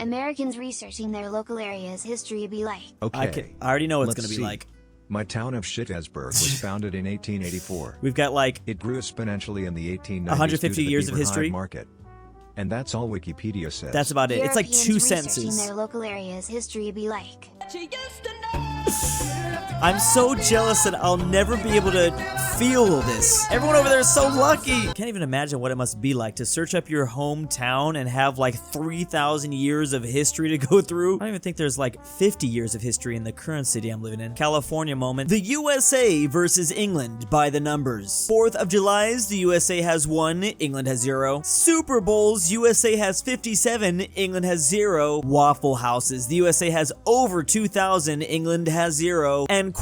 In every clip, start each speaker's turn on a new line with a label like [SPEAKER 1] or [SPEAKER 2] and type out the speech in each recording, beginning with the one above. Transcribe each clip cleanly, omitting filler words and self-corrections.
[SPEAKER 1] Americans researching their local area's history be like?
[SPEAKER 2] Okay.
[SPEAKER 3] I already know what it's
[SPEAKER 2] Let's
[SPEAKER 3] gonna be
[SPEAKER 2] see.
[SPEAKER 3] like.
[SPEAKER 2] My town of Shittesburg was founded in 1884.
[SPEAKER 3] We've got like
[SPEAKER 2] It grew exponentially in the 1890s
[SPEAKER 3] 150
[SPEAKER 2] due to the
[SPEAKER 3] years of
[SPEAKER 2] beaver
[SPEAKER 3] history?
[SPEAKER 2] hide market. And that's all Wikipedia says.
[SPEAKER 3] that's about it. It's like
[SPEAKER 1] Europeans
[SPEAKER 3] 2
[SPEAKER 1] researching
[SPEAKER 3] sentences.
[SPEAKER 1] their local area's history be like?
[SPEAKER 3] I'm so jealous that I'll never be able to feel this. Everyone over there is so lucky. Can't even imagine what it must be like to search up your hometown and have like 3,000 years of history to go through. I don't even think there's like 50 years of history in the current city I'm living in. California moment. The USA versus England by the numbers. 4th of July's, the USA has 1, England has 0. Super Bowls, USA has 57, England has 0. Waffle Houses, the USA has over 2,000, England has 0. And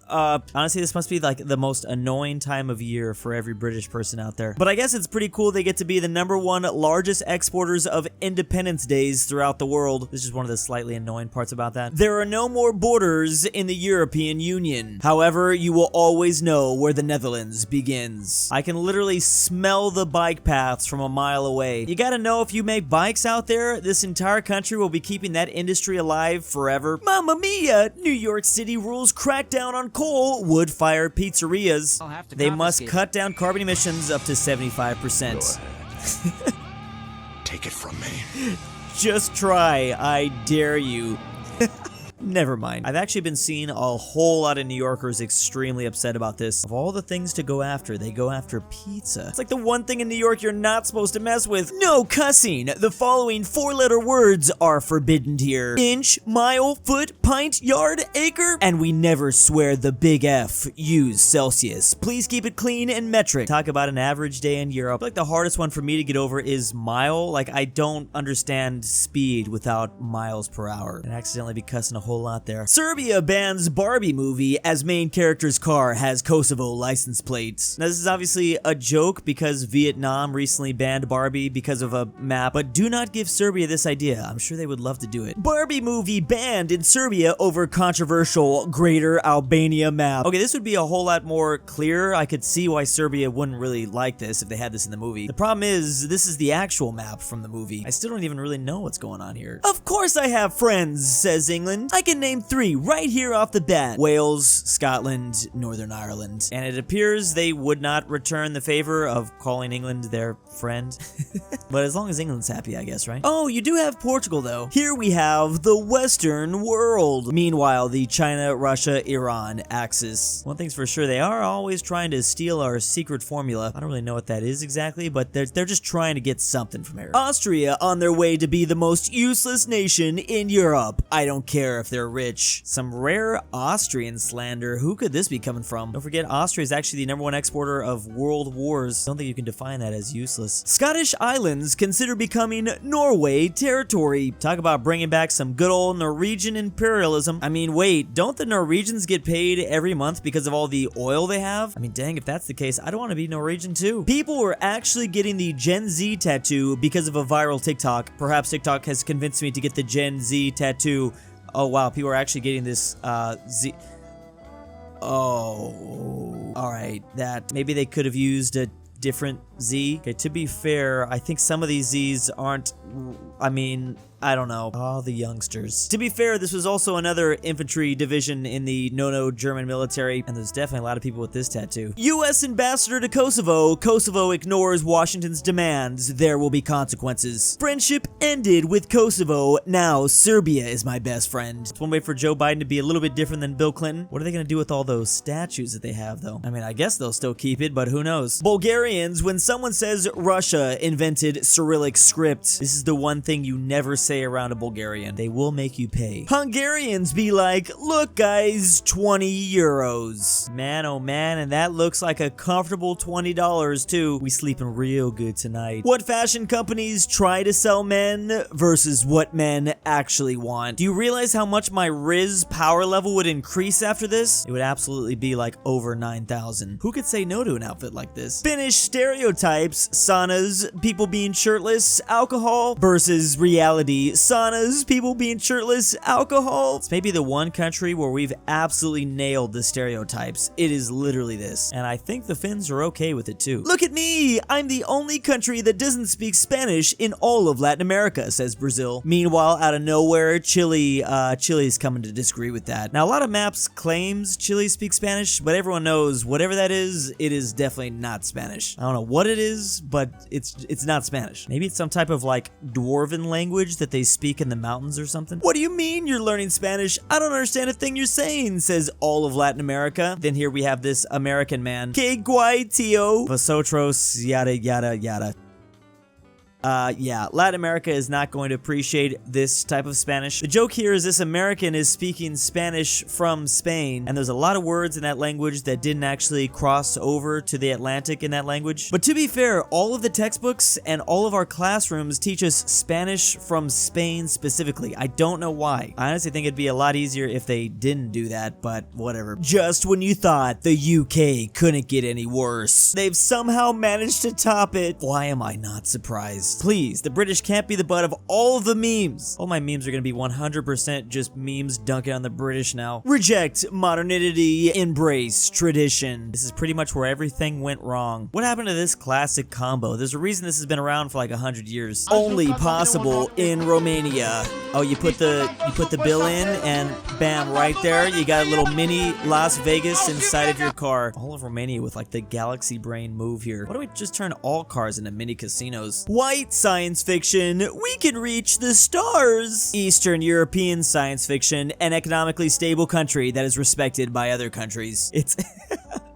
[SPEAKER 3] honestly, this must be like the most annoying time of year for every British person out there. But I guess it's pretty cool they get to be the #1 largest exporters of Independence Days throughout the world. This is one of the slightly annoying parts about that. There are no more borders in the European Union. However, you will always know where the Netherlands begins. I can literally smell the bike paths from a mile away. You gotta know, if you make bikes out there, this entire country will be keeping that industry alive forever. Mamma mia! New York City rules crackdown on coal, wood-fired pizzerias. They must cut down carbon emissions up to 75%.
[SPEAKER 4] Take it from me.
[SPEAKER 3] Just try, I dare you. Never mind. I've actually been seeing a whole lot of New Yorkers extremely upset about this. Of all the things to go after, they go after pizza. It's like the one thing in New York you're not supposed to mess with. No cussing. The following 4-letter words are forbidden here. Inch, mile, foot, pint, yard, acre, and we never swear the big F. Use Celsius. Please keep it clean and metric. Talk about an average day in Europe. Like the hardest one for me to get over is mile. Like I don't understand speed without miles per hour. And accidentally be cussing a whole lot there. Serbia bans Barbie movie as main character's car has Kosovo license plates. Now this is obviously a joke because Vietnam recently banned Barbie because of a map, but do not give Serbia this idea. I'm sure they would love to do it. Barbie movie banned in Serbia over controversial Greater Albania map. Okay, this would be a whole lot more clear. I could see why Serbia wouldn't really like this if they had this in the movie. The problem is, this is the actual map from the movie. I still don't even really know what's going on here. Of course I have friends, says England. I can name 3 right here off the bat. Wales, Scotland, Northern Ireland. And it appears they would not return the favor of calling England their friend. But as long as England's happy, I guess, right? Oh, you do have Portugal, though. Here we have the Western world. Meanwhile, the China, Russia, Iran axis. One thing's for sure, they are always trying to steal our secret formula. I don't really know what that is exactly, but they're just trying to get something from here. Austria on their way to be the most useless nation in Europe. I don't care if they're rich. Some rare Austrian slander. Who could this be coming from? Don't forget, Austria is actually the #1 exporter of world wars. Don't think you can define that as useless. Scottish Islands consider becoming Norway territory. Talk about bringing back some good old Norwegian imperialism. I mean, wait, don't the Norwegians get paid every month because of all the oil they have? I mean, dang, if that's the case, I don't want to be Norwegian too. People were actually getting the Gen Z tattoo because of a viral TikTok. Perhaps TikTok has convinced me to get the Gen Z tattoo. Oh wow, people are actually getting this Z. Oh, all right. That maybe they could have used a different Z. Okay, to be fair, I think some of these Zs aren't. I mean, I don't know. Oh, the youngsters. To be fair, this was also another infantry division in the no German military, and there's definitely a lot of people with this tattoo. U.S. ambassador to Kosovo. Kosovo ignores Washington's demands. There will be consequences. Friendship ended with Kosovo. Now Serbia is my best friend. It's one way for Joe Biden to be a little bit different than Bill Clinton. What are they going to do with all those statues that they have, though? I mean, I guess they'll still keep it, but who knows? Bulgarians, when someone says Russia invented Cyrillic script, this is the one thing you never say around a Bulgarian. They will make you pay. Hungarians be like, look guys, 20 euros. Man, oh man, and that looks like a comfortable $20 too. We sleeping real good tonight. What fashion companies try to sell men versus what men actually want. Do you realize how much my Riz power level would increase after this? It would absolutely be like over 9,000. Who could say no to an outfit like this? Finnish stereotypes, saunas, people being shirtless, alcohol versus reality jacuzzi, saunas, people being shirtless, alcohol. It's maybe the one country where we've absolutely nailed the stereotypes. It is literally this. And I think the Finns are okay with it too. Look at me! I'm the only country that doesn't speak Spanish in all of Latin America, says Brazil. Meanwhile, out of nowhere, Chile's coming to disagree with that. Now, a lot of maps claims Chile speaks Spanish, but everyone knows whatever that is, it is definitely not Spanish. I don't know what it is, but it's not Spanish. Maybe it's some type of like dwarven language that they speak in the mountains or something. What do you mean you're learning Spanish? I don't understand a thing you're saying, says all of Latin America. Then here we have this American man. Que guay, tío. Vosotros, yada, yada, yada. Yeah, Latin America is not going to appreciate this type of Spanish. The joke here is this American is speaking Spanish from Spain, and there's a lot of words in that language that didn't actually cross over to the Atlantic in that language. But to be fair, all of the textbooks and all of our classrooms teach us Spanish from Spain specifically. I don't know why. I honestly think it'd be a lot easier if they didn't do that, but whatever. Just when you thought the UK couldn't get any worse, they've somehow managed to top it. Why am I not surprised? Please, the British can't be the butt of all of the memes. All my memes are gonna be 100% just memes dunking on the British now. Reject modernity, embrace tradition. This is pretty much where everything went wrong. What happened to this classic combo? There's a reason this has been around for like 100 years. Only possible in Romania. Oh, you put the bill in and bam, right there, you got a little mini Las Vegas inside of your car. All of Romania with like the galaxy brain move here. Why don't we just turn all cars into mini casinos? White science fiction, we can reach the stars. Eastern European science fiction, an economically stable country that is respected by other countries.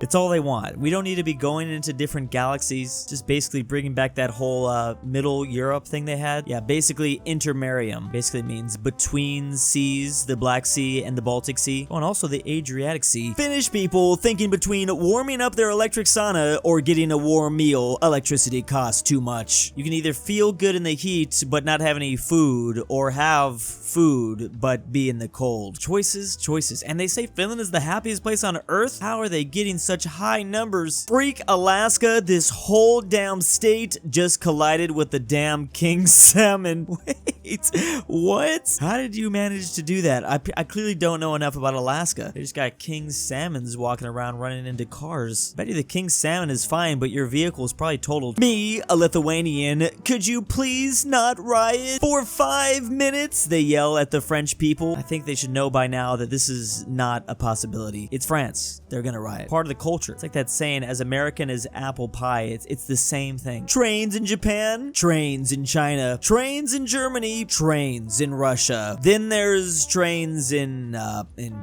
[SPEAKER 3] It's all they want. We don't need to be going into different galaxies. Just basically bringing back that whole Middle Europe thing they had. Yeah, basically intermarium. Basically means between seas, the Black Sea and the Baltic Sea. Oh, and also the Adriatic Sea. Finnish people thinking between warming up their electric sauna or getting a warm meal. Electricity costs too much. You can either feel good in the heat but not have any food, or have food but be in the cold. Choices, choices. And they say Finland is the happiest place on earth? How are they getting such high numbers? Freak Alaska, this whole damn state just collided with the damn king salmon. Wait, what? How did you manage to do that? I clearly don't know enough about Alaska. They just got king salmons walking around running into cars. Bet you the king salmon is fine, but your vehicle is probably totaled. Me, a Lithuanian, could you please not riot for 5 minutes? They yell at the French people. I think they should know by now that this is not a possibility. It's France. They're gonna riot. Part of the culture. It's like that saying, as American as apple pie. It's the same thing. Trains in Japan, trains in China, trains in Germany, trains in Russia. Then there's trains in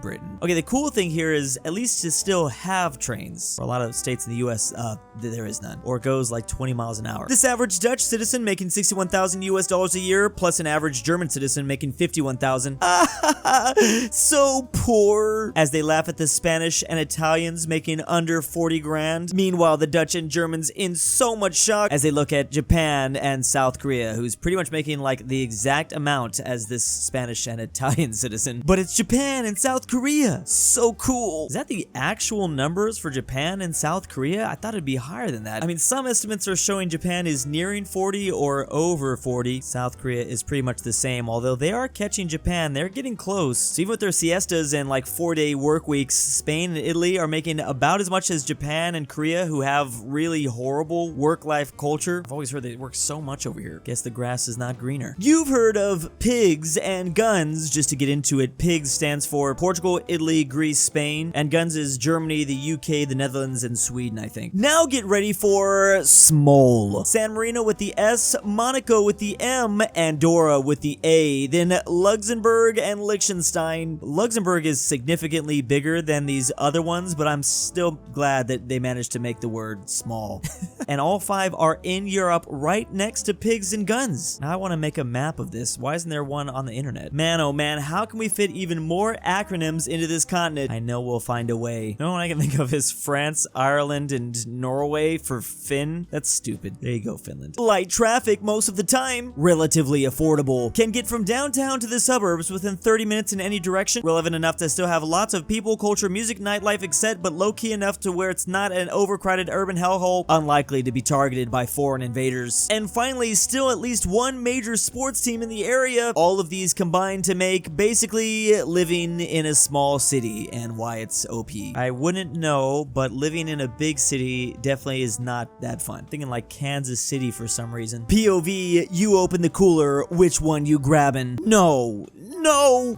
[SPEAKER 3] Britain. Okay, the cool thing here is at least to still have trains. For a lot of states in the US, there is none. Or it goes like 20 miles an hour. This average Dutch citizen making $61,000 US a year, plus an average German citizen making $51,000. So poor. As they laugh at the Spanish and Italians making under 40 grand. Meanwhile, the Dutch and Germans in so much shock as they look at Japan and South Korea, who's pretty much making like the exact amount as this Spanish and Italian citizen. But it's Japan and South Korea. So cool. Is that the actual numbers for Japan and South Korea? I thought it'd be higher than that. I mean, some estimates are showing Japan is nearing 40 or over 40. South Korea is pretty much the same, although they are catching Japan. They're getting close. So even with their siestas and like 4-day work weeks, Spain and Italy are making about as much as Japan and Korea, who have really horrible work-life culture. I've always heard they work so much over here. Guess the grass is not greener. You've heard of pigs and guns. Just to get into it, pigs stands for Portugal, Italy, Greece, Spain, and guns is Germany, the UK, the Netherlands, and Sweden, I think. Now get ready for Smol. San Marino with the S, Monaco with the M, Andorra with the A, then Luxembourg and Liechtenstein. Luxembourg is significantly bigger than these other ones, but I'm still glad that they managed to make the word small. And all 5 are in Europe right next to pigs and guns. Now I want to make a map of this. Why isn't there one on the internet? Man, oh man, how can we fit even more acronyms into this continent? I know we'll find a way. The only one I can think of is France, Ireland, and Norway for Finn. That's stupid. There you go, Finland. Light traffic most of the time. Relatively affordable. Can get from downtown to the suburbs within 30 minutes in any direction. Relevant enough to still have lots of people, culture, music, nightlife, etc., but low-key enough to where it's not an overcrowded urban hellhole. Unlikely to be targeted by foreign invaders. And finally, still at least one major sports team in the area. All of these combined to make basically living in a small city and why it's OP. I wouldn't know, but living in a big city definitely is not that fun. I'm thinking like Kansas City for some reason. POV, you open the cooler, which one you grabbing? No,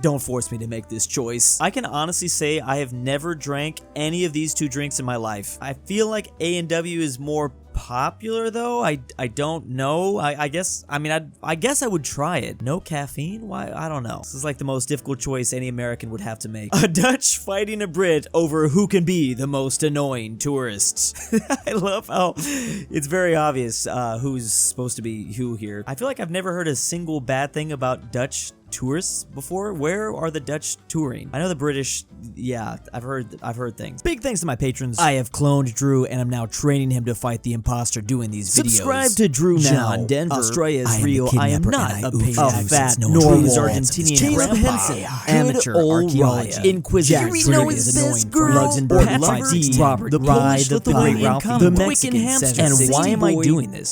[SPEAKER 3] don't force me to make this choice. I can honestly say I have never drank any of these two drinks in my life. I feel like A&W is more popular though. I don't know. I guess I would try it. No caffeine? Why? I don't know. This is like the most difficult choice any American would have to make. A Dutch fighting a Brit over who can be the most annoying tourist. I love how it's very obvious who's supposed to be who here. I feel like I've never heard a single bad thing about Dutch tourists before. Where are the Dutch touring? I know the British, yeah, I've heard things. Big thanks to my patrons. I have cloned Drew and I'm now training him to fight the imposter doing these videos. Subscribe to Drew now.
[SPEAKER 5] John Denver.
[SPEAKER 3] Australia is real. I am not a fat
[SPEAKER 5] no
[SPEAKER 3] Norway
[SPEAKER 5] is
[SPEAKER 3] Argentinian grandpa. Amateur Archaeology. Inquisitor is annoying. Luxembourg, Robert, RyeThePie, The Great Ralphie, The Mexican Twickenhamster. And why am I doing this?